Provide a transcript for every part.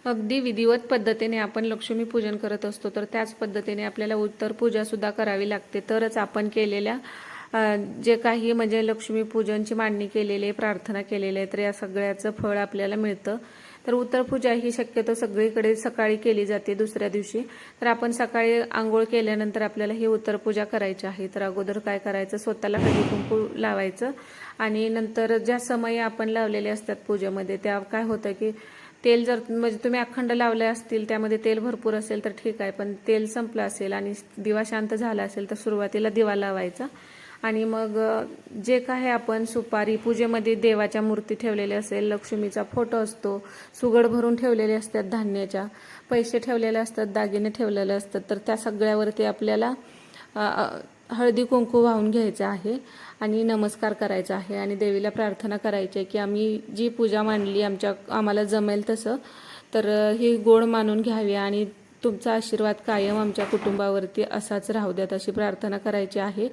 अगदी विधिवत पद्धतीने आपण लक्ष्मीपूजन करत असतो, तर त्याच पद्धतीने आपल्याला उत्तर पूजासुद्धा करावी लागते. तरच आपण केलेल्या जे काही म्हणजे लक्ष्मीपूजनची मांडणी केलेली आहे, प्रार्थना केलेली आहे, तर या सगळ्याचं फळ आपल्याला मिळतं. तर उत्तरपूजा ही शक्यतो सगळीकडे सकाळी केली जाते दुसऱ्या दिवशी. तर आपण सकाळी आंघोळ केल्यानंतर आपल्याला ही उत्तरपूजा करायची आहे. तर अगोदर काय करायचं, स्वतःला हळदी कुंकू लावायचं आणि नंतर ज्या समयी आपण लावलेले असतात पूजेमध्ये त्या काय होतं की तेल जर म्हणजे तुम्ही अखंड लावले असतील, त्यामध्ये तेल भरपूर असेल तर ठीक आहे, पण तेल संपलं असेल आणि दिवा शांत झाला असेल तर सुरुवातीला दिवा लावायचा आणि मग जे काही आपण सुपारी पूजेमध्ये देवाच्या मूर्ती ठेवलेल्या असेल, लक्ष्मीचा फोटो असतो, सुगड भरून ठेवलेले असतात धान्याच्या, पैसे ठेवलेले असतात, दागिने ठेवलेले असतात, तर त्या सगळ्यावरती आपल्याला हळदी कुंकू वाहून घ्यायचं आहे आणि नमस्कार करायचा आहे आणि देवीला प्रार्थना करायची आहे की आम्ही जी पूजा मांडली आम्हाला जमेल तसं, तर ही गोड मानून घ्यावी आणि तुमचा आशीर्वाद कायम आमच्या कुटुंबावरती असाच राहू द्यात अशी प्रार्थना करायची आहे.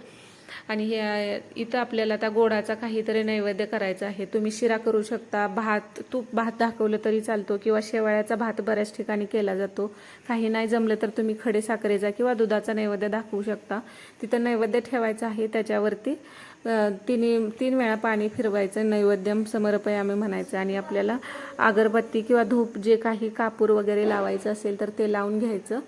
आणि हे इथं आपल्याला आता गोडाचा काहीतरी नैवेद्य करायचा आहे. तुम्ही शिरा करू शकता, तूप भात दाखवलं तरी चालतो किंवा शेवाळ्याचा भात बऱ्याच ठिकाणी केला जातो. काही नाही जमलं तर तुम्ही खडे साखरेचा किंवा दुधाचा नैवेद्य दाखवू शकता. तिथं नैवेद्य ठेवायचा आहे, त्याच्यावरती तीन वेळा पाणी फिरवायचं, नैवेद्यम समर्पयामी म्हणायचं आणि आपल्याला अगरबत्ती किंवा धूप जे काही कापूर वगैरे लावायचं असेल तर ते लावून घ्यायचं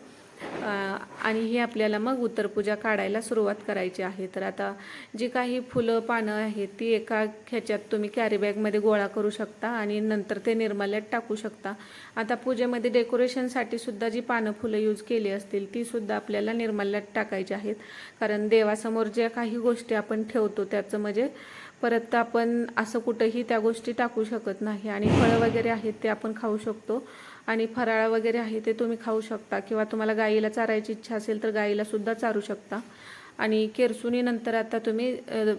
आणि हे आपल्याला मग उत्तरपूजा काढायला सुरुवात करायची आहे. तर आता जी काही फुलं पानं आहेत ती एका ह्याच्यात तुम्ही कॅरी बॅगमध्ये गोळा करू शकता आणि नंतर ते निर्माल्यात टाकू शकता. आता पूजेमध्ये डेकोरेशनसाठी सुद्धा जी पानं फुलं यूज केली असतील ती सुद्धा आपल्याला निर्माल्यात टाकायची आहेत, कारण देवासमोर ज्या काही गोष्टी आपण ठेवतो त्याचं म्हणजे परत आपण असं कुठंही त्या गोष्टी टाकू शकत नाही. आणि फळं वगैरे आहेत ते आपण खाऊ शकतो आणि फराळ वगैरे आहे ते तुम्ही खाऊ शकता किंवा तुम्हाला गाईला चारायची इच्छा असेल तर गाईला सुद्धा चारू शकता. आणि केरसुणीनंतर आता तुम्ही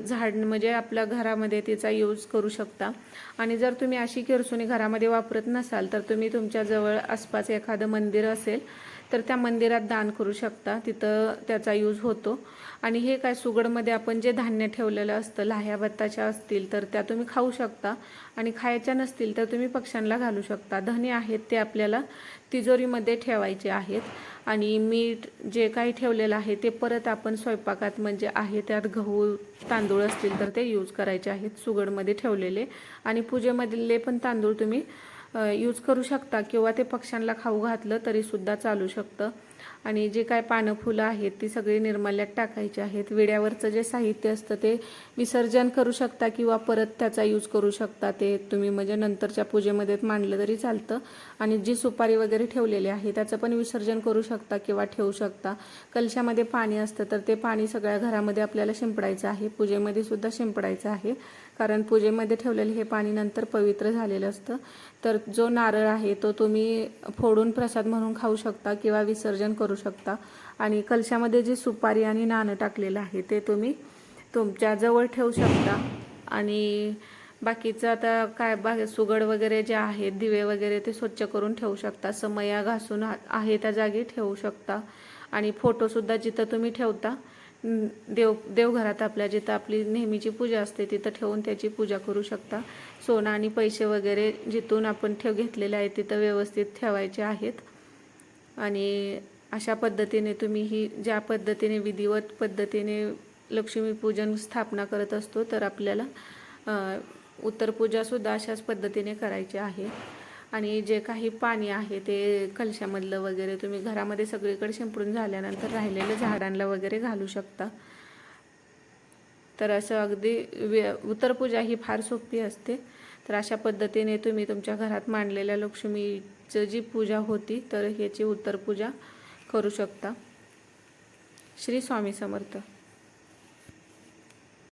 झाड म्हणजे आपल्या घरामध्ये तिचा यूज करू शकता. आणि जर तुम्ही अशी केरसुणी घरामध्ये वापरत नसाल तर तुम्ही तुमच्या जवळ आसपास एखादं मंदिर असेल तर त्या मंदिरात दान करू शकता, तिथं त्याचा यूज होतो. आणि हे काय सुगडमध्ये आपण जे धान्य ठेवलेलं असतं, लाह्या भत्ताच्या असतील तर त्या तुम्ही खाऊ शकता आणि खायच्या नसतील तर तुम्ही पक्ष्यांना घालू शकता. धने आहेत ते आपल्याला तिजोरीमध्ये ठेवायचे आहेत आणि मीठ जे काही ठेवलेलं आहे ते परत आपण स्वयंपाकात म्हणजे आहे त्यात गहू तांदूळ असतील तर ते यूज करायचे आहेत सुगडमध्ये ठेवलेले. आणि पूजेमधले पण तांदूळ तुम्ही यूज करू शकता किंवा ते पक्ष्यांना खाऊ घातलं तरी सुद्धा चालू शकतं. आणि जे काय पानं फुलं आहेत ती सगळी निर्माल्यात टाकायची आहेत. विड्यावरचं जे साहित्य असतं ते विसर्जन करू शकता किंवा परत त्याचा यूज करू शकता, ते तुम्ही म्हणजे नंतरच्या पूजेमध्ये मांडलं तरी चालतं. आणि जी सुपारी वगैरे ठेवलेली आहे त्याचं पण विसर्जन करू शकता किंवा ठेवू शकता. कलशामध्ये पाणी असतं तर ते पाणी सगळ्या घरामध्ये आपल्याला शिंपडायचं आहे, पूजेमध्ये सुद्धा शिंपडायचं आहे, कारण पूजेमध्ये ठेवलेलं हे पाणी नंतर पवित्र झालेलं असतं. तर जो नारळ आहे तो तुम्ही फोडून प्रसाद म्हणून खाऊ शकता किंवा विसर्जन करू शकता. आणि कलशामध्ये जी सुपारी आणि नाणं टाकलेलं आहे ते तुम्ही तुमच्या जवळ ठेवू शकता. आणि बाकीचं आता काय सुगड वगैरे जे आहेत दिवे वगैरे ते स्वच्छ करून ठेवू शकता, समया घासून आहे त्या जागी ठेवू शकता. आणि फोटोसुद्धा जिथं तुम्ही ठेवता देवघरात आपल्या जिथं आपली नेहमीची पूजा असते तिथं ठेवून त्याची पूजा करू शकता. सोनं आणि पैसे वगैरे जिथून आपण घेतलेले आहेत तिथं व्यवस्थित ठेवायचे आहेत. आणि अशा पद्धतीने तुम्ही ही ज्या पद्धतीने विधिवत पद्धतीने लक्ष्मीपूजन स्थापना करत असतो तर आपल्याला उत्तरपूजासुद्धा अशाच पद्धतीने करायची आहे. आणि जे काही पाणी आहे ते कलशामधलं वगैरे तुम्ही घरामध्ये सगळीकडे शिंपडून झाल्यानंतर राहिलेलं झाडांना वगैरे घालू शकता. तर असं अगदी उत्तरपूजा ही फार सोपी असते. तर अशा पद्धतीने तुम्ही तुमच्या घरात मांडलेल्या लक्ष्मीचं जी पूजा होती तर ह्याची उत्तरपूजा करू शकता. श्री स्वामी समर्थ.